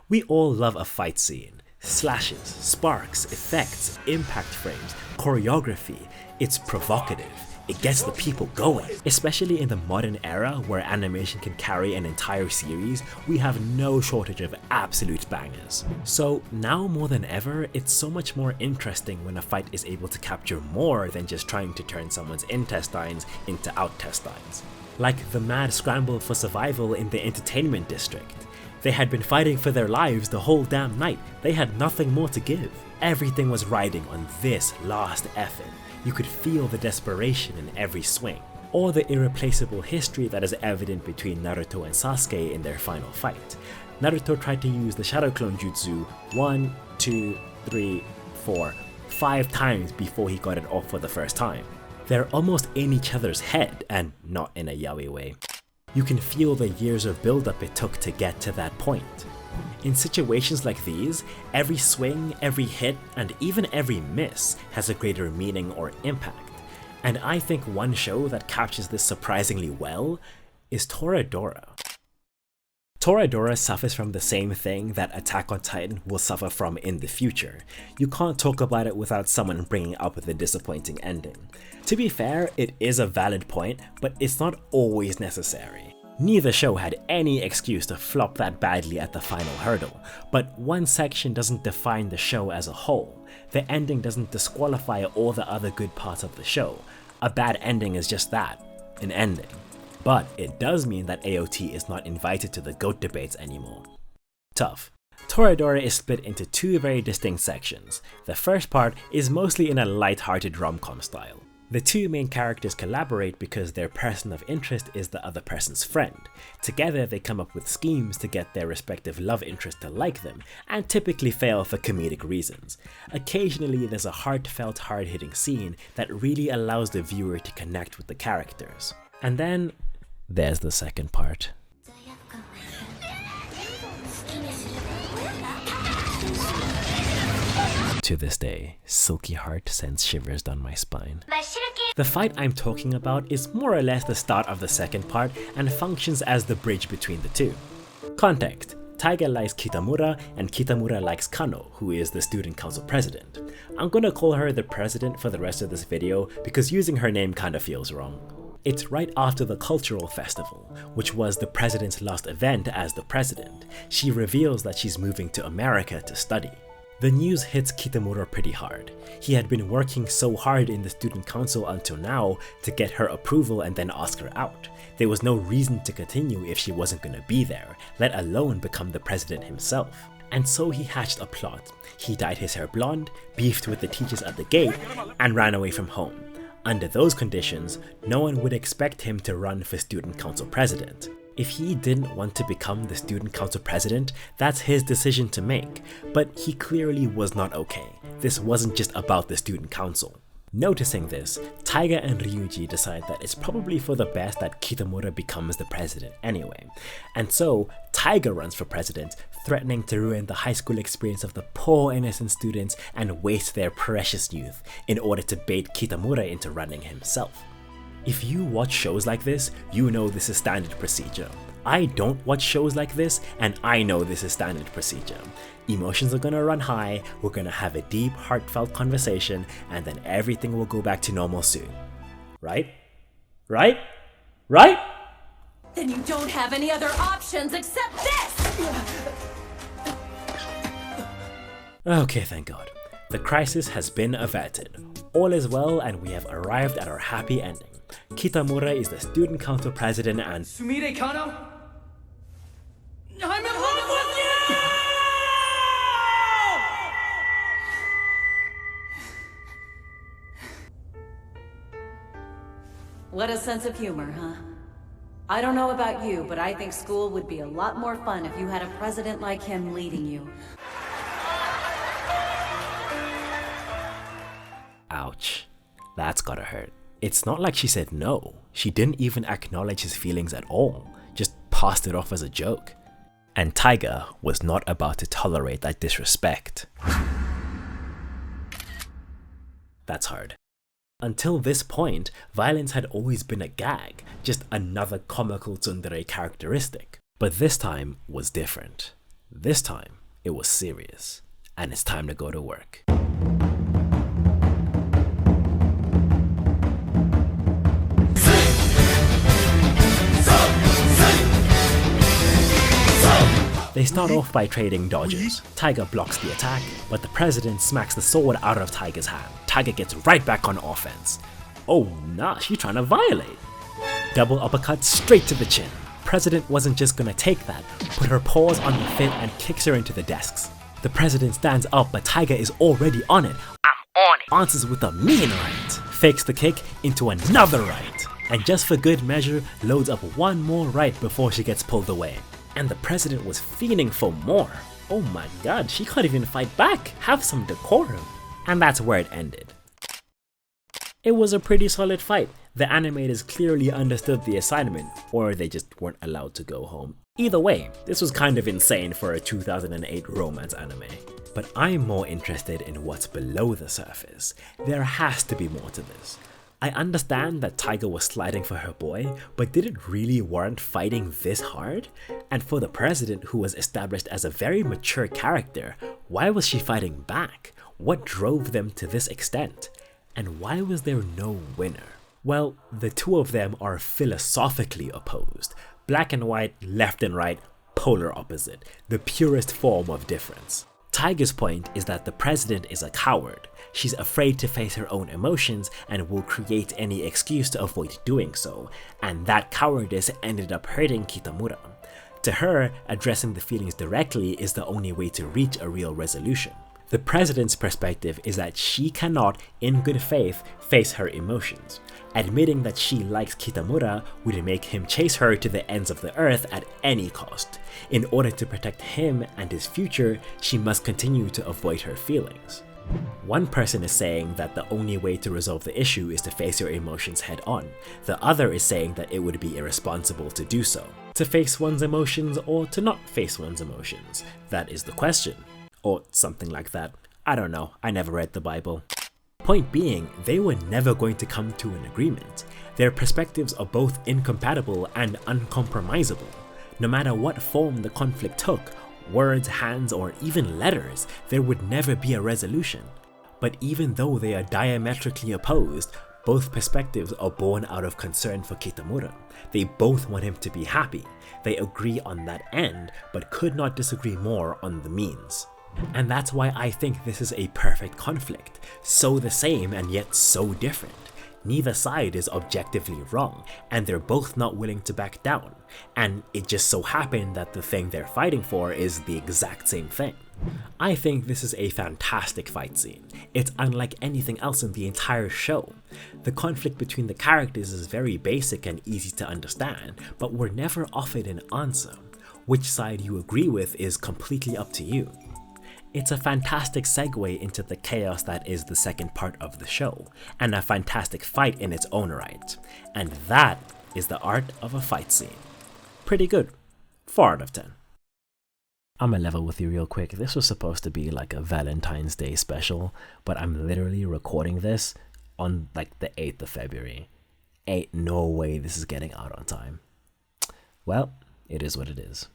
We all love a fight scene. Slashes, sparks, effects, impact frames, choreography. It's provocative. It gets the people going. Especially in the modern era where animation can carry an entire series, we have no shortage of absolute bangers. So now more than ever, it's so much more interesting when a fight is able to capture more than just trying to turn someone's intestines into outtestines. Like the mad scramble for survival in the entertainment district. They had been fighting for their lives the whole damn night. They had nothing more to give. Everything was riding on this last effort. You could feel the desperation in every swing. Or the irreplaceable history that is evident between Naruto and Sasuke in their final fight. Naruto tried to use the Shadow Clone Jutsu 1, 2, 3, 4, 5 times before he got it off for the first time. They're almost in each other's head, and not in a yaoi way. You can feel the years of build-up it took to get to that point. In situations like these, every swing, every hit, and even every miss has a greater meaning or impact. And I think one show that captures this surprisingly well is Toradora. Toradora suffers from the same thing that Attack on Titan will suffer from in the future. You can't talk about it without someone bringing up the disappointing ending. To be fair, it is a valid point, but it's not always necessary. Neither show had any excuse to flop that badly at the final hurdle, but one section doesn't define the show as a whole. The ending doesn't disqualify all the other good parts of the show. A bad ending is just that, an ending. But it does mean that AOT is not invited to the GOAT debates anymore. Tough. Toradora is split into two very distinct sections. The first part is mostly in a light-hearted rom-com style. The two main characters collaborate because their person of interest is the other person's friend. Together they come up with schemes to get their respective love interest to like them, and typically fail for comedic reasons. Occasionally there's a heartfelt, hard-hitting scene that really allows the viewer to connect with the characters. And then there's the second part. To this day, Silky Heart sends shivers down my spine. The fight I'm talking about is more or less the start of the second part and functions as the bridge between the two. Context: Taiga likes Kitamura and Kitamura likes Kano, who is the student council president. I'm gonna call her the president for the rest of this video because using her name kinda feels wrong. It's right after the cultural festival, which was the president's last event as the president. She reveals that she's moving to America to study. The news hits Kitamura pretty hard. He had been working so hard in the student council until now to get her approval and then ask her out. There was no reason to continue if she wasn't gonna be there, let alone become the president himself. And so he hatched a plot. He dyed his hair blonde, beefed with the teachers at the gate, and ran away from home. Under those conditions, no one would expect him to run for student council president. If he didn't want to become the student council president, that's his decision to make, but he clearly was not okay. This wasn't just about the student council. Noticing this, Taiga and Ryuji decide that it's probably for the best that Kitamura becomes the president anyway. And so, Taiga runs for president, threatening to ruin the high school experience of the poor innocent students and waste their precious youth in order to bait Kitamura into running himself. If you watch shows like this, you know this is standard procedure. I don't watch shows like this, and I know this is standard procedure. Emotions are gonna run high, we're gonna have a deep, heartfelt conversation, and then everything will go back to normal soon. Right? Right? Right? Then you don't have any other options except this! Okay, thank God. The crisis has been averted. All is well, and we have arrived at our happy ending. Kitamura is the student council president and Sumire Kano? I'm in love with you! What a sense of humor, huh? I don't know about you, but I think school would be a lot more fun if you had a president like him leading you. ouch, that's gotta hurt. It's not like she said no. She didn't even acknowledge his feelings at all, just passed it off as a joke. And Taiga was not about to tolerate that disrespect. That's hard. Until this point, violence had always been a gag, just another comical tsundere characteristic. But this time was different. This time, it was serious, and it's time to go to work. They start off by trading dodges. Tiger blocks the attack, but the president smacks the sword out of Tiger's hand. Tiger gets right back on offense. Oh nah, she's trying to violate. Double uppercut straight to the chin. President wasn't just gonna take that, put her paws on the fit and kicks her into the desks. The president stands up, but Tiger is already on it. I'm on it. Answers with a mean right. Fakes the kick into another right. And just for good measure, loads up one more right before she gets pulled away. And the president was fiending for more. Oh my god, she can't even fight back. Have some decorum. And that's where it ended. It was a pretty solid fight. The animators clearly understood the assignment, or they just weren't allowed to go home. Either way, this was kind of insane for a 2008 romance anime. But I'm more interested in what's below the surface. There has to be more to this. I understand that Tiger was sliding for her boy, but did it really warrant fighting this hard? And for the president, who was established as a very mature character, why was she fighting back? What drove them to this extent? And why was there no winner? Well, the two of them are philosophically opposed. Black and white, left and right, polar opposite, the purest form of difference. Tiger's point is that the president is a coward. She's afraid to face her own emotions and will create any excuse to avoid doing so, and that cowardice ended up hurting Kitamura. To her, addressing the feelings directly is the only way to reach a real resolution. The president's perspective is that she cannot, in good faith, face her emotions. Admitting that she likes Kitamura would make him chase her to the ends of the earth at any cost. In order to protect him and his future, she must continue to avoid her feelings. One person is saying that the only way to resolve the issue is to face your emotions head on. The other is saying that it would be irresponsible to do so. To face one's emotions or to not face one's emotions? That is the question. Or something like that. I don't know, I never read the Bible. Point being, they were never going to come to an agreement. Their perspectives are both incompatible and uncompromisable. No matter what form the conflict took, words, hands, or even letters, there would never be a resolution. But even though they are diametrically opposed, both perspectives are born out of concern for Kitamura. They both want him to be happy. They agree on that end, but could not disagree more on the means. And that's why I think this is a perfect conflict, so the same and yet so different. Neither side is objectively wrong, and they're both not willing to back down, and it just so happened that the thing they're fighting for is the exact same thing. I think this is a fantastic fight scene. It's unlike anything else in the entire show. The conflict between the characters is very basic and easy to understand, but we're never offered an answer. Which side you agree with is completely up to you. It's a fantastic segue into the chaos that is the second part of the show, and a fantastic fight in its own right. And that is the art of a fight scene. Pretty good. 4 out of 10. I'ma level with you real quick. This was supposed to be like a Valentine's Day special, but I'm literally recording this on like the 8th of February. Ain't no way this is getting out on time. Well, it is what it is.